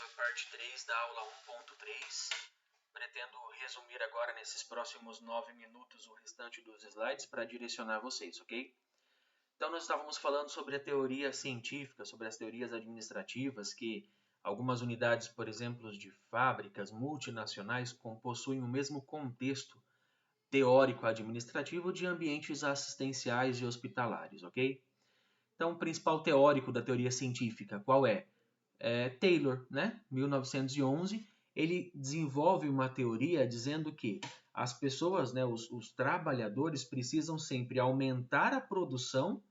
a parte 3 da aula 1.3. Pretendo resumir agora nesses próximos 9 minutos o restante dos slides para direcionar vocês, ok? Então nós estávamos falando sobre a teoria científica, sobre as teorias administrativas, que algumas unidades, por exemplo, de fábricas multinacionais possuem o mesmo contexto teórico administrativo de ambientes assistenciais e hospitalares, ok? Então o principal teórico da teoria científica, qual é? Taylor, né? 1911, ele desenvolve uma teoria dizendo que as pessoas, né, os trabalhadores precisam sempre aumentar a produção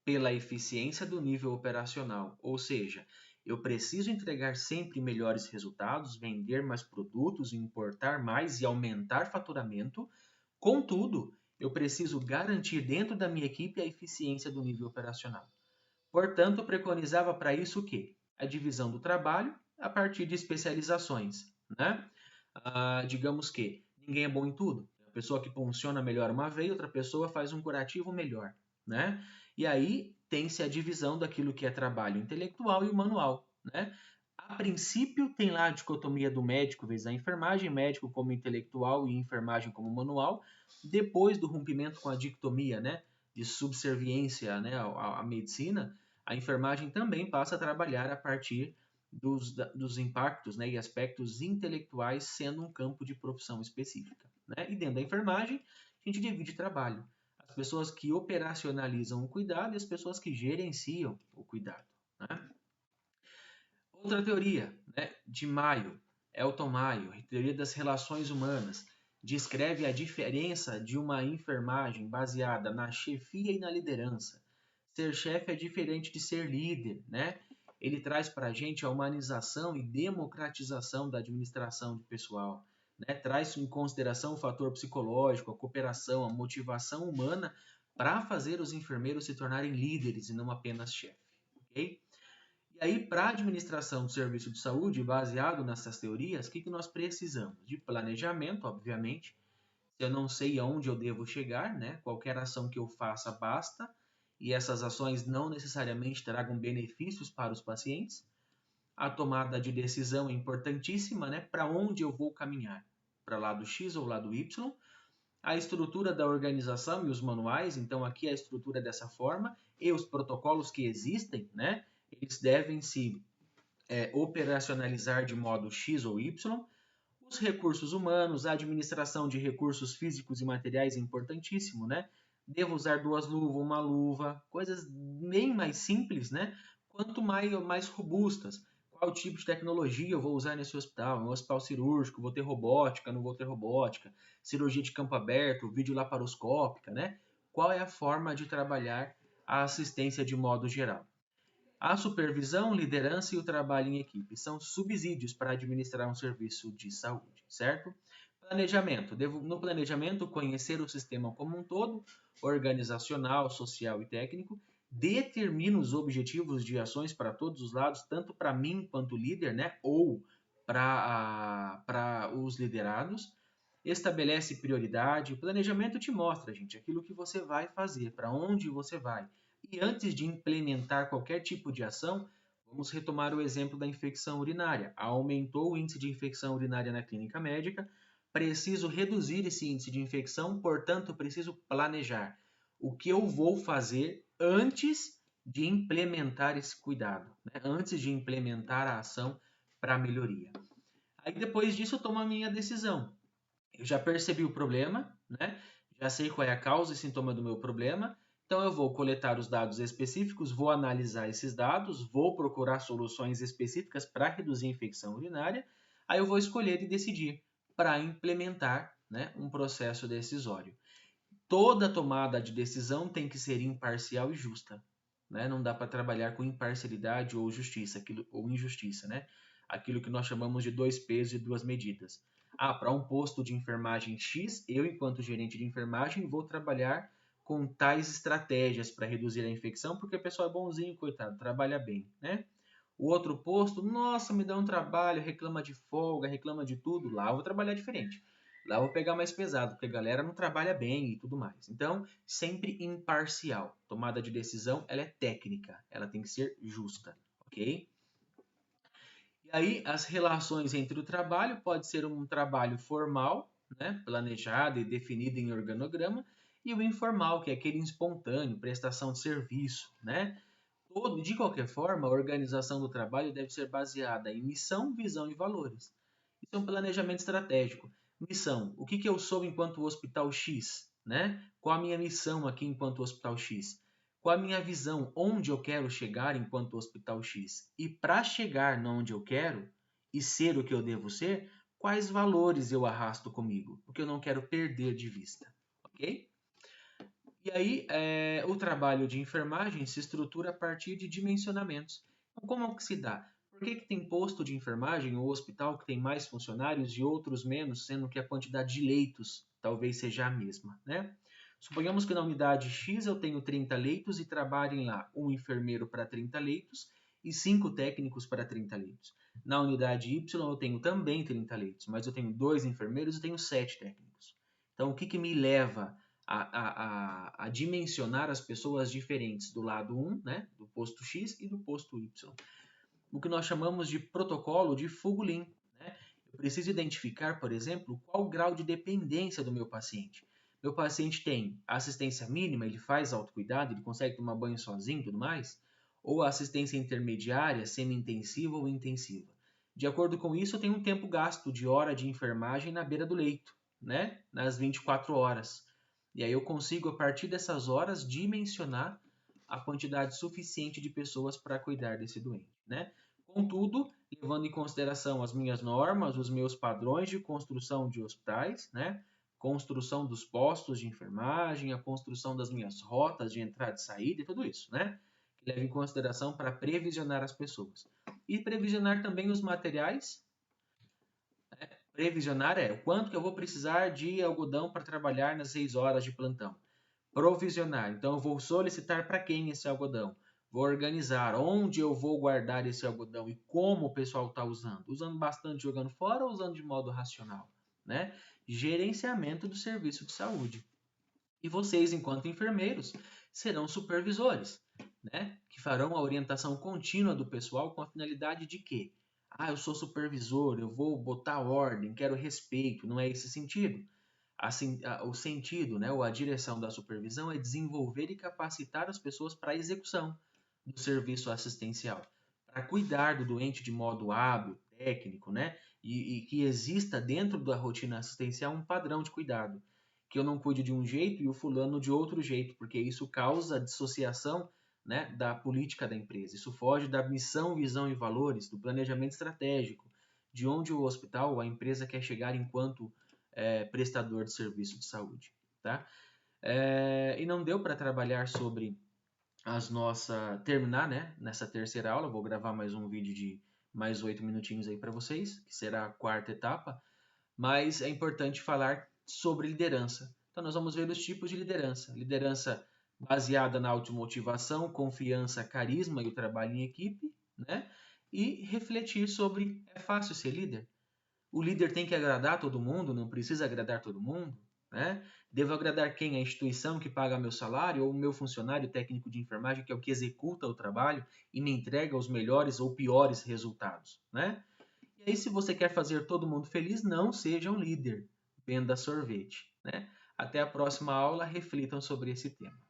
pela eficiência do nível operacional, ou seja, eu preciso entregar sempre melhores resultados, vender mais produtos, importar mais e aumentar faturamento. Contudo, eu preciso garantir dentro da minha equipe a eficiência do nível operacional. Portanto, preconizava para isso o quê? A divisão do trabalho a partir de especializações, né? Digamos que ninguém é bom em tudo. A pessoa que funciona melhor uma veia, outra pessoa faz um curativo melhor, né? E aí tem-se a divisão daquilo que é trabalho intelectual e o manual, né? A princípio tem lá a dicotomia do médico vezes a enfermagem, médico como intelectual e enfermagem como manual. Depois do rompimento com a dicotomia, né, de subserviência, né, à medicina, a enfermagem também passa a trabalhar a partir dos impactos, né, e aspectos intelectuais, sendo um campo de profissão específica, né? E dentro da enfermagem, a gente divide trabalho. As pessoas que operacionalizam o cuidado e as pessoas que gerenciam o cuidado, né? Outra teoria, né, de Mayo, Elton Mayo, teoria das relações humanas, descreve a diferença de uma enfermagem baseada na chefia e na liderança. Ser chefe é diferente de ser líder, né? Ele traz para a gente a humanização e democratização da administração de pessoal, né? Traz em consideração o fator psicológico, a cooperação, a motivação humana para fazer os enfermeiros se tornarem líderes e não apenas chefes, ok? E aí, para a administração do serviço de saúde, baseado nessas teorias, o que nós precisamos? De planejamento, obviamente. Se eu não sei aonde eu devo chegar, né? Qualquer ação que eu faça basta, e essas ações não necessariamente tragam benefícios para os pacientes. A tomada de decisão é importantíssima, né? Para onde eu vou caminhar? Para o lado X ou lado Y? A estrutura da organização e os manuais, então aqui a estrutura dessa forma, e os protocolos que existem, né? Eles devem se operacionalizar de modo X ou Y. Os recursos humanos, a administração de recursos físicos e materiais é importantíssimo, né? Devo usar duas luvas, uma luva, coisas bem mais simples, né? Quanto mais robustas. Qual tipo de tecnologia eu vou usar nesse hospital? Um hospital cirúrgico, vou ter robótica, não vou ter robótica? Cirurgia de campo aberto, videolaparoscópica, né? Qual é a forma de trabalhar a assistência de modo geral? A supervisão, liderança e o trabalho em equipe são subsídios para administrar um serviço de saúde, certo? Planejamento. Devo, no planejamento, conhecer o sistema como um todo, organizacional, social e técnico, determina os objetivos de ações para todos os lados, tanto para mim quanto líder, né? Ou para os liderados. Estabelece prioridade. O planejamento te mostra, gente, aquilo que você vai fazer, para onde você vai. E antes de implementar qualquer tipo de ação, vamos retomar o exemplo da infecção urinária. Aumentou o índice de infecção urinária na clínica médica, preciso reduzir esse índice de infecção, portanto, preciso planejar o que eu vou fazer antes de implementar esse cuidado, né? Antes de implementar a ação para a melhoria. Aí depois disso eu tomo a minha decisão. Eu já percebi o problema, né? Já sei qual é a causa e sintoma do meu problema, então eu vou coletar os dados específicos, vou analisar esses dados, vou procurar soluções específicas para reduzir a infecção urinária, aí eu vou escolher e decidir para implementar, né, um processo decisório. Toda tomada de decisão tem que ser imparcial e justa, né? Não dá para trabalhar com imparcialidade ou justiça, ou injustiça, né? Aquilo que nós chamamos de 2 pesos e 2 medidas. Para um posto de enfermagem X, eu, enquanto gerente de enfermagem, vou trabalhar com tais estratégias para reduzir a infecção, porque o pessoal é bonzinho, coitado, trabalha bem, né? O outro posto, nossa, me dá um trabalho, reclama de folga, reclama de tudo, lá eu vou trabalhar diferente. Lá eu vou pegar mais pesado, porque a galera não trabalha bem e tudo mais. Então, sempre imparcial. Tomada de decisão, ela é técnica, ela tem que ser justa, ok? E Aí, as relações entre o trabalho pode ser um trabalho formal, né, planejado e definido em organograma, e o informal, que é aquele espontâneo, prestação de serviço, né? De qualquer forma, a organização do trabalho deve ser baseada em missão, visão e valores. Isso é um planejamento estratégico. Missão: o que eu sou enquanto Hospital X? Né? Qual a minha missão aqui enquanto Hospital X? Qual a minha visão? Onde eu quero chegar enquanto Hospital X? E para chegar onde eu quero e ser o que eu devo ser, quais valores eu arrasto comigo? O que eu não quero perder de vista. Ok? E aí, o trabalho de enfermagem se estrutura a partir de dimensionamentos. Então, como é que se dá? Por que tem posto de enfermagem ou hospital que tem mais funcionários e outros menos, sendo que a quantidade de leitos talvez seja a mesma, né? Suponhamos que na unidade X eu tenho 30 leitos e trabalhem lá um enfermeiro para 30 leitos e 5 técnicos para 30 leitos. Na unidade Y eu tenho também 30 leitos, mas eu tenho 2 enfermeiros e tenho 7 técnicos. Então, o que me leva a dimensionar as pessoas diferentes do lado 1, né, do posto X e do posto Y? O que nós chamamos de protocolo de Fugulin. Né? Eu preciso identificar, por exemplo, qual o grau de dependência do meu paciente. Meu paciente tem assistência mínima, ele faz autocuidado, ele consegue tomar banho sozinho e tudo mais? Ou assistência intermediária, semi-intensiva ou intensiva? De acordo com isso, eu tenho um tempo gasto de hora de enfermagem na beira do leito, né? Nas 24 horas. E aí eu consigo, a partir dessas horas, dimensionar a quantidade suficiente de pessoas para cuidar desse doente, né? Contudo, levando em consideração as minhas normas, os meus padrões de construção de hospitais, né? Construção dos postos de enfermagem, a construção das minhas rotas de entrada e saída e tudo isso, né? Que leva em consideração para previsionar as pessoas. E previsionar também os materiais. Previsionar é o quanto que eu vou precisar de algodão para trabalhar nas 6 horas de plantão. Provisionar, então eu vou solicitar para quem esse algodão. Vou organizar onde eu vou guardar esse algodão e como o pessoal está usando. Usando bastante, jogando fora ou usando de modo racional? Né? Gerenciamento do serviço de saúde. E vocês, enquanto enfermeiros, serão supervisores, né? Que farão a orientação contínua do pessoal com a finalidade de quê? Eu sou supervisor, eu vou botar ordem, quero respeito. Não é esse sentido. O sentido, né, ou a direção da supervisão é desenvolver e capacitar as pessoas para a execução do serviço assistencial, para cuidar do doente de modo hábil, técnico, né, e que exista dentro da rotina assistencial um padrão de cuidado, que eu não cuide de um jeito e o fulano de outro jeito, porque isso causa dissociação, né, da política da empresa. Isso foge da missão, visão e valores, do planejamento estratégico, de onde o hospital ou a empresa quer chegar enquanto prestador de serviço de saúde. Tá? E não deu para trabalhar sobre terminar, né, nessa terceira aula. Vou gravar mais um vídeo de mais 8 minutinhos aí para vocês, que será a quarta etapa, mas é importante falar sobre liderança. Então nós vamos ver os tipos de liderança. Liderança baseada na automotivação, confiança, carisma e o trabalho em equipe, né? E refletir sobre, é fácil ser líder? O líder tem que agradar todo mundo, não precisa agradar todo mundo, né? Devo agradar quem? A instituição que paga meu salário ou o meu funcionário técnico de enfermagem, que é o que executa o trabalho e me entrega os melhores ou piores resultados, né? E aí, se você quer fazer todo mundo feliz, não seja um líder, venda sorvete, né? Até a próxima aula, reflitam sobre esse tema.